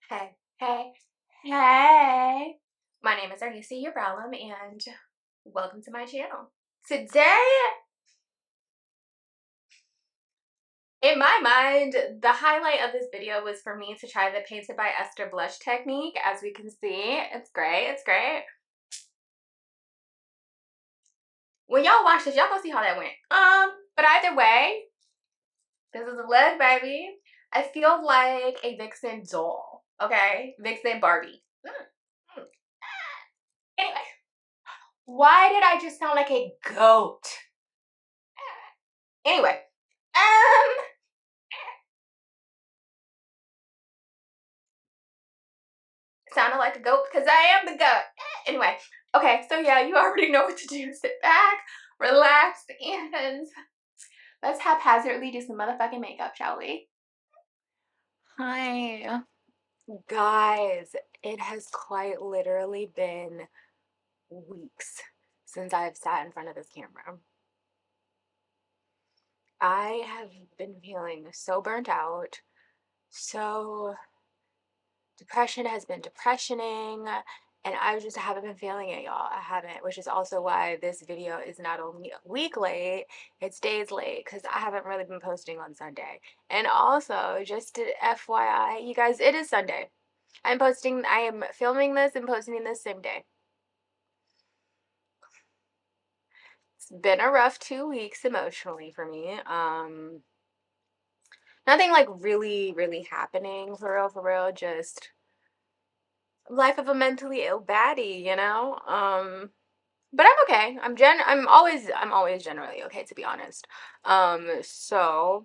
Hey, hey, hey. My name is Arnisa Uralum and welcome to my channel. Today, in my mind, the highlight of this video was for me to try the Painted by Esther blush technique. As we can see, it's great, it's great. When y'all watch this, y'all gonna see how that went. But either way, this is a look, baby. I feel like a Vixen doll, okay? Vixen Barbie. Anyway. Why did I just sound like a goat? Anyway, sounded like a goat because I am the goat. Anyway, okay, so yeah, you already know what to do. Sit back, relax, and let's haphazardly do some motherfucking makeup, shall we? Hi. Guys, it has quite literally been weeks since I've sat in front of this camera. I have been feeling so burnt out, so depression has been depressioning, and I just haven't been feeling it, y'all. I haven't, which is also why this video is not only a week late, it's days late, because I haven't really been posting on Sunday. And also, just to FYI, you guys, it is Sunday. I am filming this and posting this same day. It's been a rough 2 weeks emotionally for me. Nothing like really happening for real, just life of a mentally ill baddie, you know? But I'm okay. I'm always generally okay, to be honest. So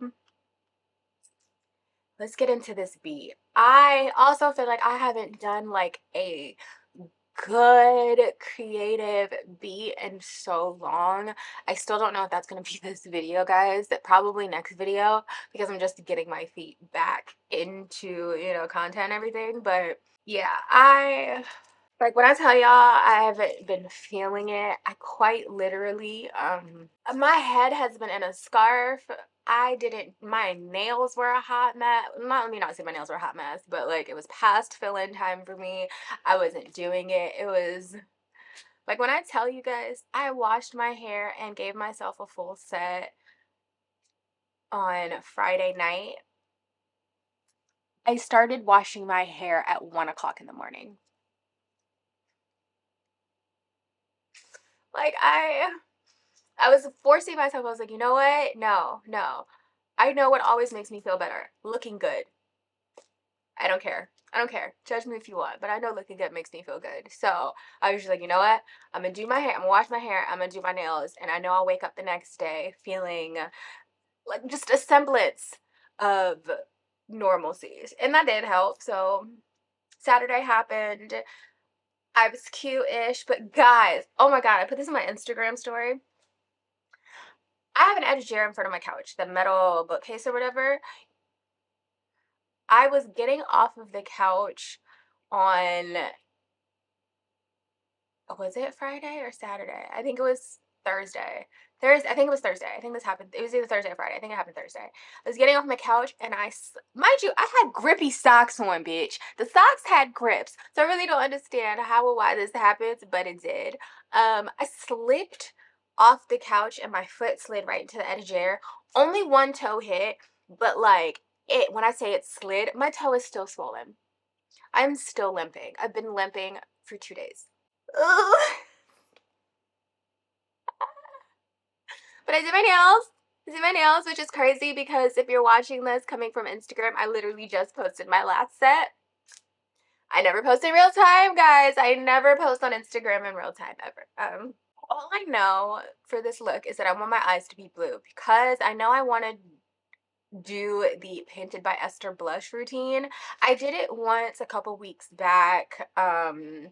let's get into this beat. I also feel like I haven't done like a good creative beat in so long. I still don't know if that's gonna be this video, guys. Probably next video, because I'm just getting my feet back into, content and everything. But yeah, like when I tell y'all I haven't been feeling it, I quite literally, my head has been in a scarf. My nails were a hot mess. Let me not say my nails were a hot mess, but like it was past fill-in time for me. I wasn't doing it. It was like when I tell you guys, I washed my hair and gave myself a full set on Friday night. I started washing my hair at 1 o'clock in the morning. Like I was forcing myself. I was like, you know what? No. I know what always makes me feel better. Looking good. I don't care. I don't care. Judge me if you want, but I know looking good makes me feel good. So I was just like, you know what? I'm gonna do my hair. I'm gonna wash my hair. I'm gonna do my nails, and I know I'll wake up the next day feeling like just a semblance of normalcy, and that did help. So Saturday happened. I was cute-ish, but guys, oh my god, I put this in my Instagram story. I have an etagere in front of my couch, the metal bookcase or whatever. I was getting off of the couch on, was it Friday or Saturday? I think it was Thursday. I think it was Thursday. I think this happened. It was either Thursday or Friday. I think it happened Thursday. I was getting off my couch and mind you, I had grippy socks on, bitch. The socks had grips. So I really don't understand how or why this happens, but it did. I slipped off the couch and my foot slid right into the etagere. Only one toe hit, but like when I say it slid, my toe is still swollen. I'm still limping. I've been limping for 2 days. Ugh. But I did my nails. Which is crazy because if you're watching this coming from Instagram, I literally just posted my last set. I never post in real time, guys. I never post on Instagram in real time ever. All I know for this look is that I want my eyes to be blue because I know I want to do the Painted by Esther blush routine. I did it once a couple weeks back. On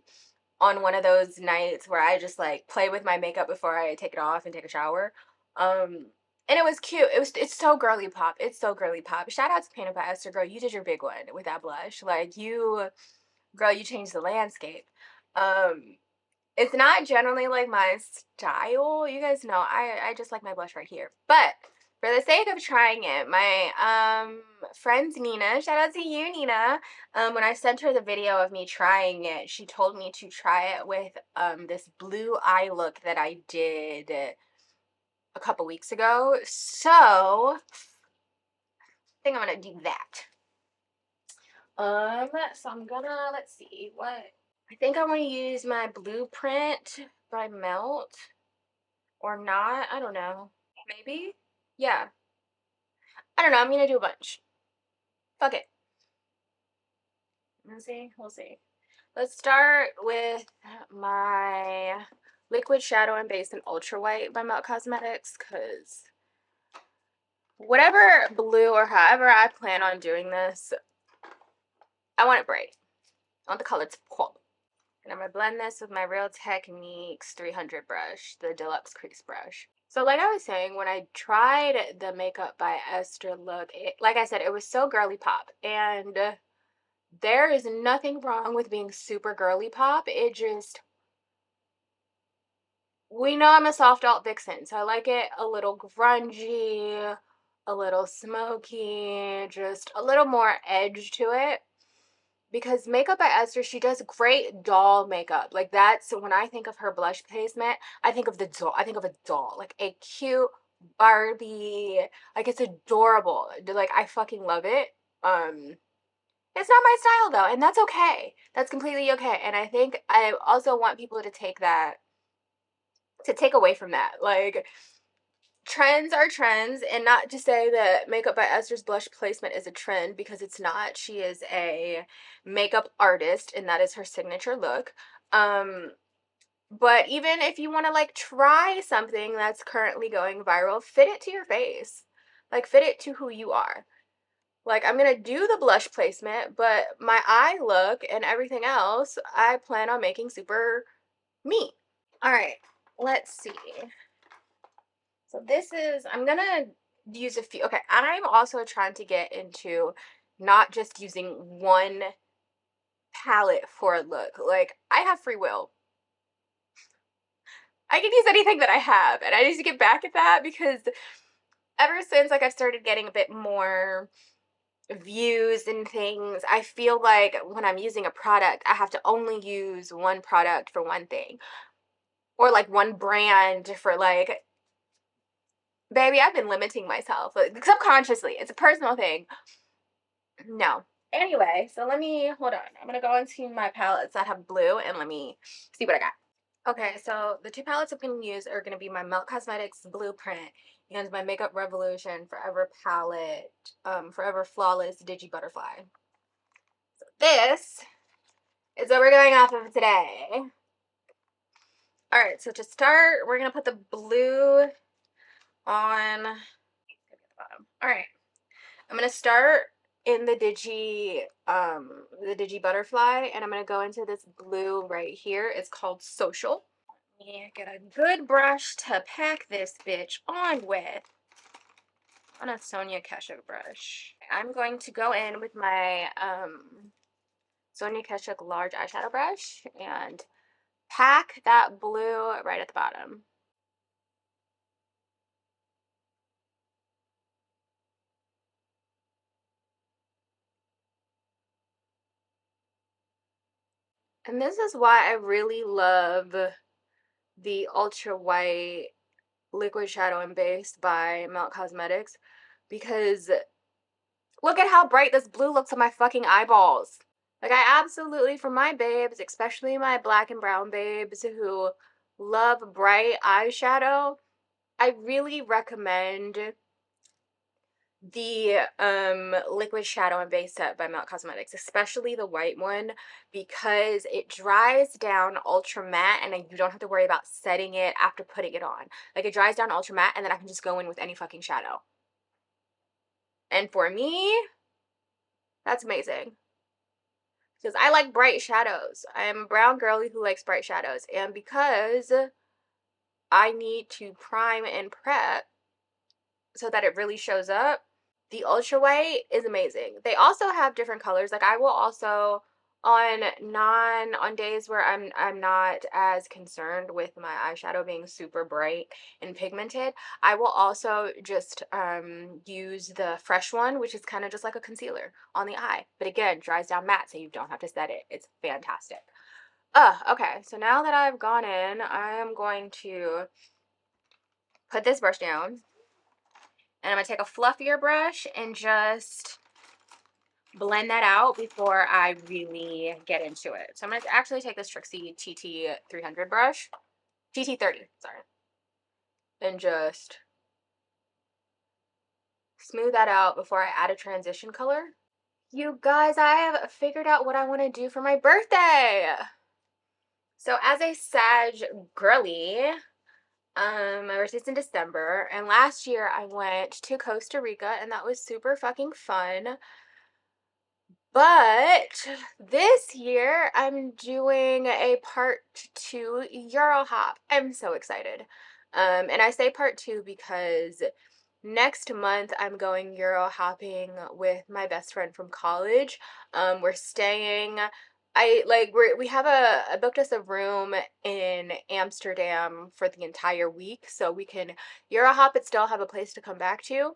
one of those nights where I just like play with my makeup before I take it off and take a shower. And it was cute. It's so girly pop. It's so girly pop. Shout out to Painted by Esther, girl. You did your big one with that blush. Like girl, you changed the landscape. It's not generally like my style. You guys know I just like my blush right here. But For the sake of trying it, my friend Nina, shout out to you, Nina. When I sent her the video of me trying it, she told me to try it with this blue eye look that I did a couple weeks ago. So I think I'm gonna do that. So I'm gonna, let's see, what I think I want to use my Blueprint by Melt or not. I don't know. Maybe? Yeah. I don't know. I'm gonna do a bunch. Fuck it. We'll see. We'll see. Let's start with my Liquid Shadow and Base in Ultra White by Melt Cosmetics, because whatever blue or however I plan on doing this, I want it bright. I want the color to pop. And I'm going to blend this with my Real Techniques 300 brush, the Deluxe Crease brush. So like I was saying, when I tried the Makeup by Esther look, like I said, it was so girly pop. And there is nothing wrong with being super girly pop. It just, we know I'm a soft alt vixen, so I like it a little grungy, a little smoky, just a little more edge to it. Because Makeup by Esther, she does great doll makeup. Like, that's when I think of her blush placement, I think of the doll. I think of a doll, like a cute Barbie. Like, it's adorable. Like, I fucking love it. It's not my style though, and that's okay. That's completely okay. And I think I also want people to take that, to take away from that. Like, trends are trends, and not to say that Makeup by Esther's blush placement is a trend, because it's not. She is a makeup artist and that is her signature look. But even if you want to like try something that's currently going viral, fit it to your face. Like, fit it to who you are. Like, I'm gonna do the blush placement, but my eye look and everything else, I plan on making super me. All right, let's see. So this is, I'm gonna use a few. Okay, I'm also trying to get into not just using one palette for a look. Like, I have free will. I can use anything that I have, and I need to get back at that, because ever since like I've started getting a bit more views and things, I feel like when I'm using a product, I have to only use one product for one thing, or like one brand for like, baby, I've been limiting myself, like, subconsciously. It's a personal thing. No. Anyway, so let me, hold on. I'm gonna go into my palettes that have blue and let me see what I got. Okay, so the two palettes I'm gonna use are gonna be my Melt Cosmetics Blueprint and my Makeup Revolution Forever palette, Forever Flawless Digi Butterfly. So this is what we're going off of today. All right, so to start, we're gonna put the blue on the bottom. All right, I'm gonna start in the Digi Butterfly, and I'm gonna go into this blue right here. It's called Social. Let me get a good brush to pack this bitch on with. On a Sonia Keshik brush. I'm going to go in with my Sonia Keshik large eyeshadow brush and pack that blue right at the bottom. And this is why I really love the Ultra White Liquid Shadow and Base by Melt Cosmetics, because look at how bright this blue looks on my fucking eyeballs. Like, I absolutely, for my babes, especially my black and brown babes who love bright eyeshadow, I really recommend the Liquid Shadow and Base set by Melt Cosmetics, especially the white one, because it dries down ultra matte and you don't have to worry about setting it after putting it on. Like, it dries down ultra matte and then I can just go in with any fucking shadow. And for me, that's amazing. Because I like bright shadows. I am a brown girly who likes bright shadows. And because I need to prime and prep so that it really shows up, the ultra white is amazing. They also have different colors. Like, I will also On days where I'm not as concerned with my eyeshadow being super bright and pigmented, I will also just use the fresh one, which is kind of just like a concealer on the eye, but again dries down matte so you don't have to set it. It's fantastic. Okay, so now that I've gone in, I am going to put this brush down, and I'm gonna take a fluffier brush and just blend that out before I really get into it. So I'm going to actually take this Trixie TT 300 brush, TT 30, sorry, and just smooth that out before I add a transition color. You guys, I have figured out what I want to do for my birthday. So as a Sag girly, my birthday's in December, and last year I went to Costa Rica, and that was super fucking fun. But this year I'm doing a part two Euro hop. I'm so excited. And I say part two because next month I'm going Euro hopping with my best friend from college. We're staying. We have I booked us a room in Amsterdam for the entire week so we can Euro hop but still have a place to come back to.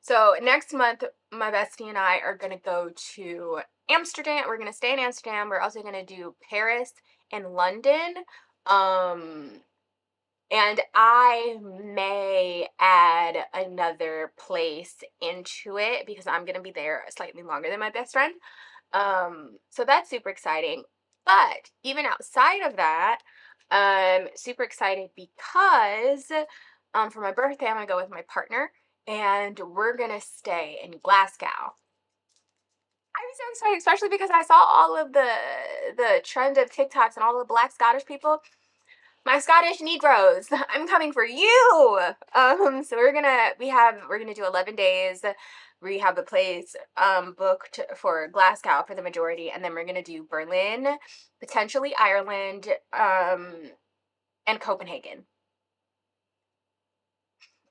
So next month, my bestie and I are gonna go to Amsterdam. We're gonna stay in Amsterdam. We're also gonna do Paris and London. Um, and I may add another place into it because I'm gonna be there slightly longer than my best friend. So that's super exciting. But even outside of that, super excited because for my birthday, I'm gonna go with my partner and we're gonna stay in Glasgow. I'm so excited, especially because I saw all of the trend of TikToks and all the Black Scottish people. My Scottish Negroes, I'm coming for you. So we're gonna do 11 days. We have a place booked for Glasgow for the majority, and then we're gonna do Berlin, potentially Ireland, and Copenhagen.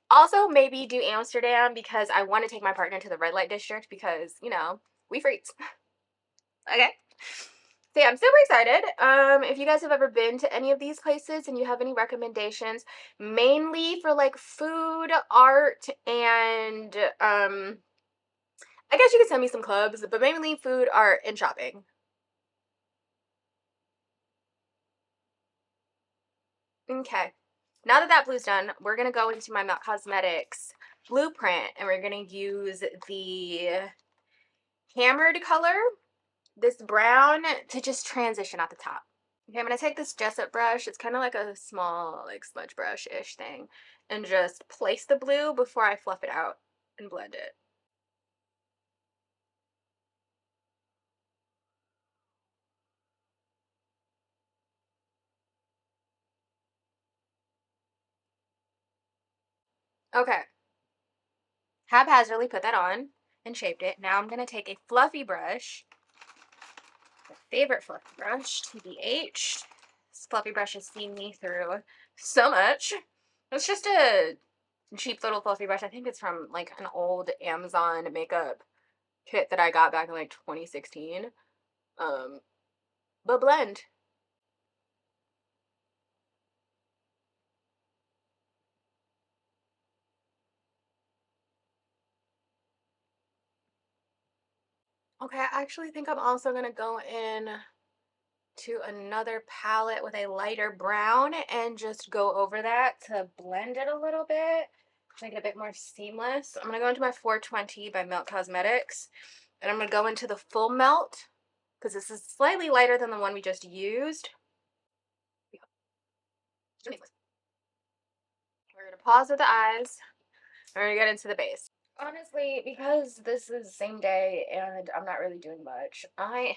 Also, maybe do Amsterdam because I want to take my partner to the red light district because, we freaks. Okay. So yeah, I'm super excited. If you guys have ever been to any of these places and you have any recommendations, mainly for like food, art, and I guess you could send me some clubs, but mainly food, art, and shopping. Okay. Now that blue's done, we're gonna go into my MAC Cosmetics blueprint and we're gonna use the hammered color, this brown, to just transition at the top. Okay, I'm gonna take this Jessup brush. It's kind of like a small, like smudge brush-ish thing, and just place the blue before I fluff it out and blend it. Okay, haphazardly put that on and shaped it. Now I'm gonna take a fluffy brush, my favorite fluffy brush, TBH. This fluffy brush has seen me through so much. It's just a cheap little fluffy brush. I think it's from like an old Amazon makeup kit that I got back in like 2016. Um, but blend. Okay, I actually think I'm also gonna go in to another palette with a lighter brown and just go over that to blend it a little bit, to make it a bit more seamless. I'm gonna go into my 420 by Melt Cosmetics, and I'm gonna go into the full melt because this is slightly lighter than the one we just used. We're gonna pause with the eyes. We're gonna get into the base. Honestly, because this is the same day and I'm not really doing much, I'm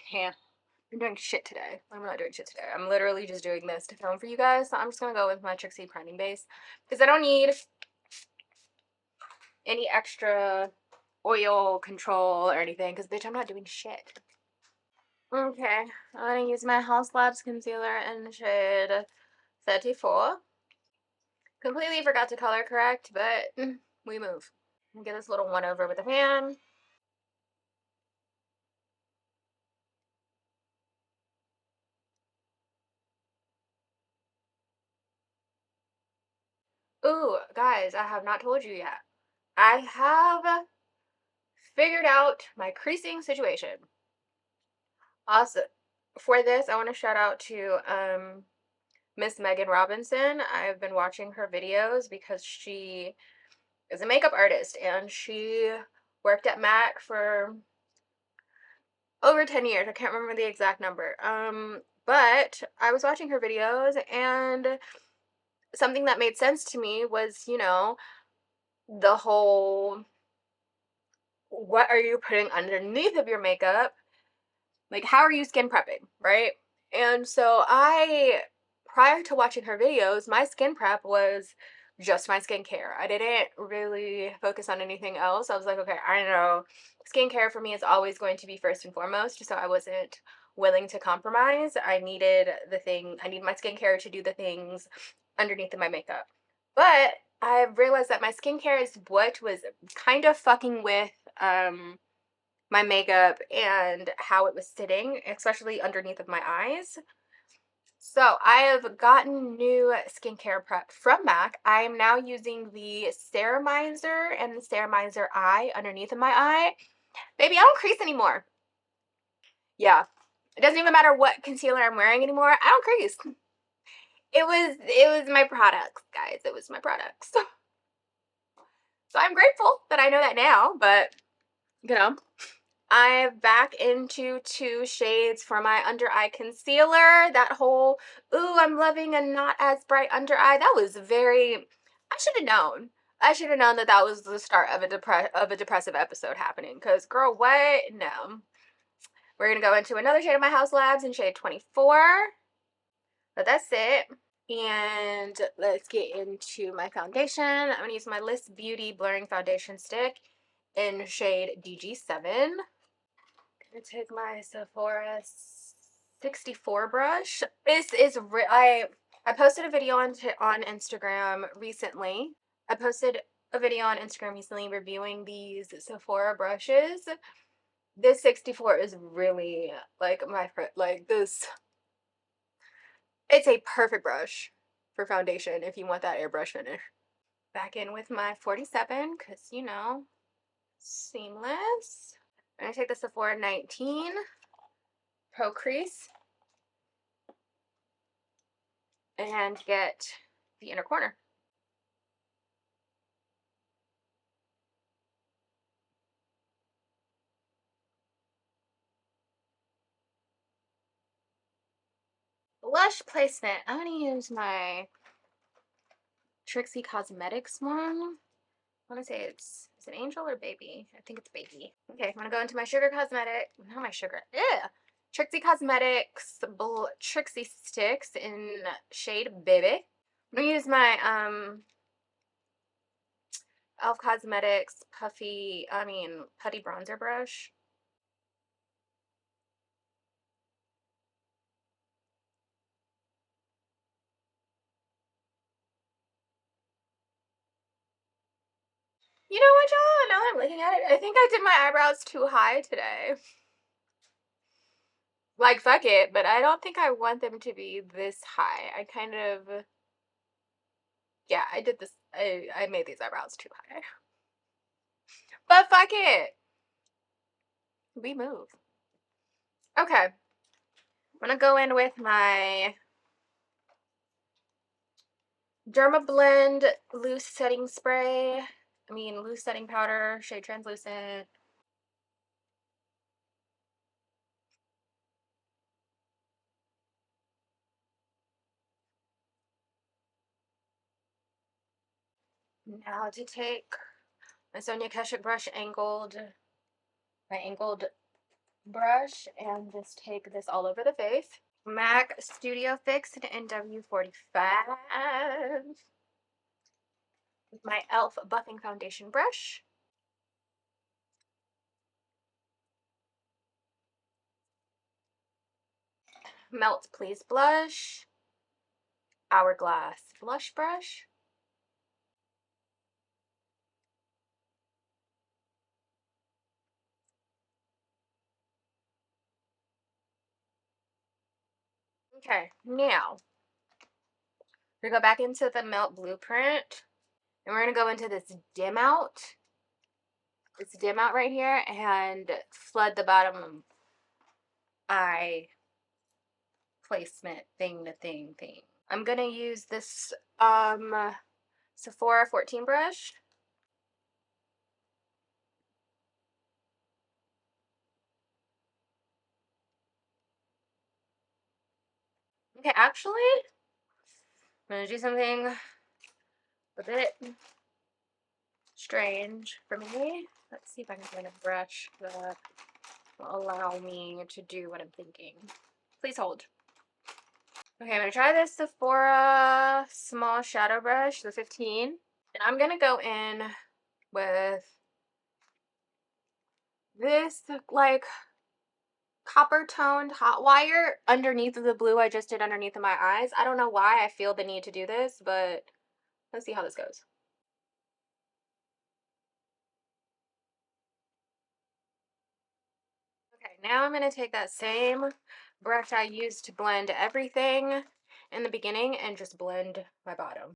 doing shit today. I'm not doing shit today. I'm literally just doing this to film for you guys. So I'm just gonna go with my Trixie priming base because I don't need any extra oil control or anything because bitch, I'm not doing shit. Okay, I'm gonna use my House Labs concealer in shade 34. Completely forgot to color correct, but we move. Get this little one over with a pan. Ooh, guys, I have not told you yet. I have figured out my creasing situation. Also, for this, I want to shout out to Miss Megan Robinson. I've been watching her videos because she is a makeup artist and she worked at MAC for over 10 years. I can't remember the exact number. But I was watching her videos and something that made sense to me was, the whole what are you putting underneath of your makeup? Like, how are you skin prepping, right? And so prior to watching her videos, my skin prep was just my skincare. I didn't really focus on anything else. I was like, okay, I know skincare for me is always going to be first and foremost. So I wasn't willing to compromise. I need my skincare to do the things underneath of my makeup. But I realized that my skincare is what was kind of fucking with my makeup and how it was sitting, especially underneath of my eyes. So I have gotten new skincare prep from MAC. I am now using the Ceramizer and the Ceramizer Eye underneath of my eye. Baby, I don't crease anymore. Yeah. It doesn't even matter what concealer I'm wearing anymore. I don't crease. It was my products, guys. It was my products. So I'm grateful that I know that now, but you know, I'm back into 2 shades for my under eye concealer. That whole, ooh, I'm loving a not as bright under eye. That was very, I should have known. I should have known that that was the start of a depressive episode happening. Cause girl, what? No. We're gonna go into another shade of my House Labs in shade 24. But that's it. And let's get into my foundation. I'm gonna use my Liss Beauty Blurring Foundation Stick in shade DG7. Gonna take my Sephora 64 brush. I posted a video on Instagram recently. I posted a video on Instagram recently reviewing these Sephora brushes. This 64 is really like this. It's a perfect brush for foundation if you want that airbrush finish. Back in with my 47 because seamless. I'm gonna take the Sephora 19 Pro Crease and get the inner corner. Blush placement. I'm gonna use my Trixie Cosmetics one. I want to say is it Angel or Baby? I think it's Baby. Okay, I'm gonna go into my Sugar Cosmetic. Not my Sugar. Ew. Trixie Cosmetics Trixie Sticks in shade Baby. I'm gonna use my Elf Cosmetics Putty bronzer brush. You know what, y'all? Now I'm looking at it, I think I did my eyebrows too high today. Like, fuck it, but I don't think I want them to be this high. I kind of, yeah, I did this, I made these eyebrows too high. But fuck it. We move. Okay. I'm gonna go in with my Derma Blend loose setting spray. Loose setting powder, shade translucent. Now to take my Sonia Keshik brush my angled brush, and just take this all over the face. MAC Studio Fix in NW45 with my e.l.f. buffing foundation brush. Melt Please blush. Hourglass blush brush. Okay, now we go back into the Melt Blueprint And we're going to go into this dim out. This dim out right here and flood the bottom eye placement thing to thing. I'm going to use this Sephora 14 brush. Okay, actually, I'm going to do something a bit strange for me. Let's see if I can find a brush that will allow me to do what I'm thinking. Please hold. Okay, I'm going to try this Sephora small shadow brush, the 15. And I'm going to go in with this, like, copper toned hot wire underneath of the blue I just did underneath of my eyes. I don't know why I feel the need to do this, but let's see how this goes. Okay, now I'm going to take that same brush I used to blend everything in the beginning and just blend my bottom.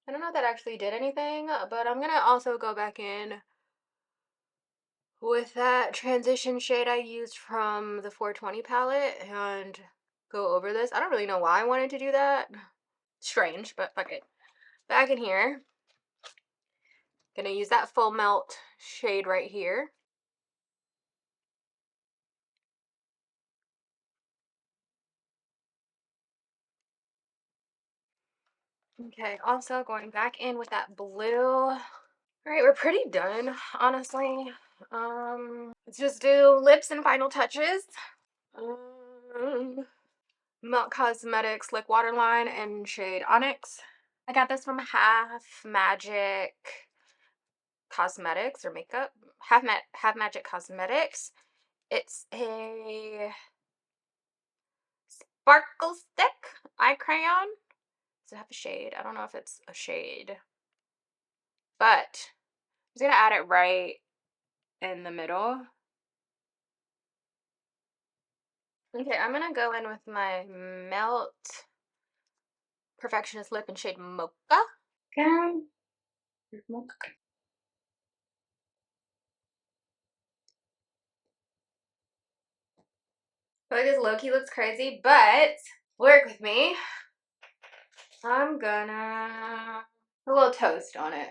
I don't know if that actually did anything, but I'm going to also go back in with that transition shade I used from the 420 palette and go over this. I don't really know why I wanted to do that. Strange, but fuck it. Back in here, gonna use that full melt shade right here. Okay, also going back in with that blue. All right, we're pretty done, honestly. Let's just do lips and final touches. Melt Cosmetics Slick Waterline in shade Onyx. I got this from Half Magic Cosmetics or makeup. Half Magic Cosmetics. It's a sparkle stick eye crayon. Does it have a shade? I don't know if it's a shade, but I'm just gonna add it right in the middle. Okay, I'm gonna go in with my Melt Perfectionist Lip in shade Mocha. Okay. Mocha. I feel like this low-key looks crazy, but work with me. I'm gonna put a little toast on it.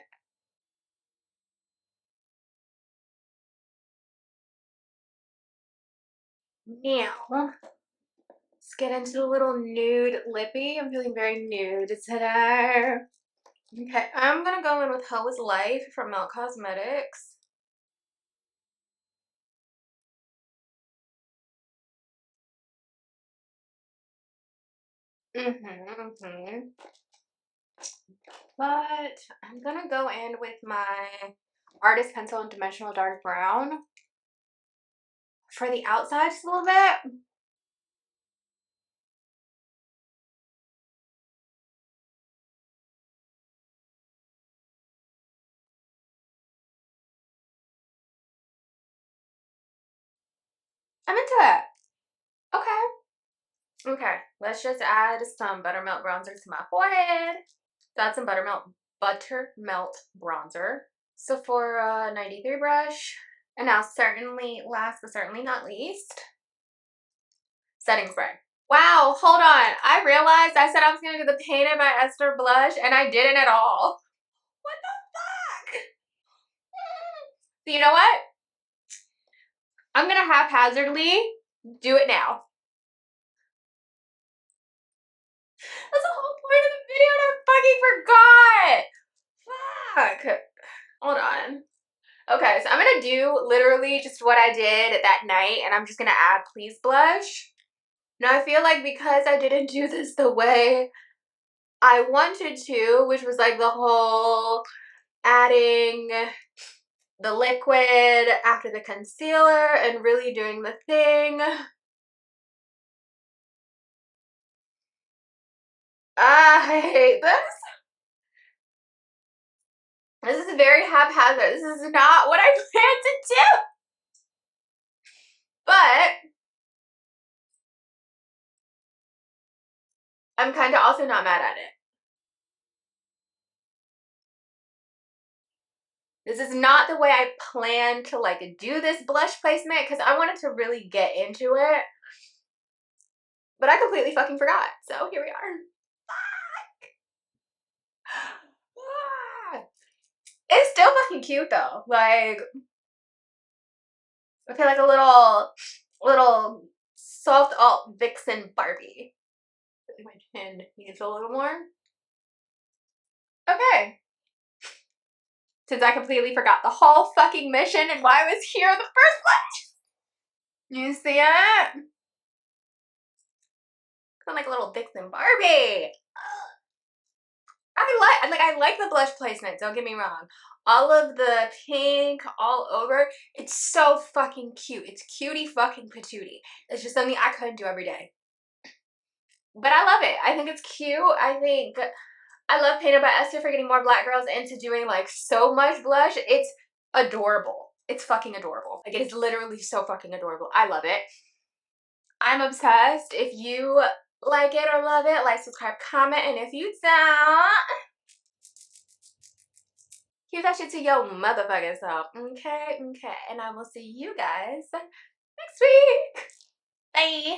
Now, let's get into the little nude lippy. I'm feeling very nude today. Okay, I'm gonna go in with Hoe is Life from Melt Cosmetics. But I'm gonna go in with my Artist Pencil in Dimensional Dark Brown for the outside just a little bit. I'm into it. Okay. Okay, let's just add some Buttermelt bronzer to my forehead. Got some Buttermelt bronzer. Sephora 93 brush. And now certainly, last but certainly not least, setting spray. Wow, hold on. I realized I said I was going to do the Painted by Esther blush, and I didn't at all. What the fuck? So you know what? I'm going to haphazardly do it now. That's the whole point of the video, and I fucking forgot. Fuck. Hold on. Okay, so I'm going to do literally just what I did that night, and I'm just going to add Please Blush. Now, I feel like because I didn't do this the way I wanted to, which was like the whole adding the liquid after the concealer and really doing the thing. I hate this. This is very haphazard. This is not what I planned to do. But I'm kind of also not mad at it. This is not the way I planned to like do this blush placement because I wanted to really get into it. But I completely fucking forgot. So here we are. It's still fucking cute though. Like, I feel like a little soft alt vixen Barbie. My chin needs a little more. Okay. Since I completely forgot the whole fucking mission and why I was here in the first place. You see it? I'm like a little vixen Barbie. I like the blush placement, don't get me wrong. All of the pink all over, it's so fucking cute. It's cutie fucking patootie. It's just something I couldn't do every day. But I love it. I think it's cute. I love Painted by Esther for getting more black girls into doing like so much blush. It's adorable. It's fucking adorable. Like, it is literally so fucking adorable. I love it. I'm obsessed. If you like it or love it, like, subscribe, comment, and if you don't, keep that shit to your motherfucking self. Okay? Okay. And I will see you guys next week. Bye.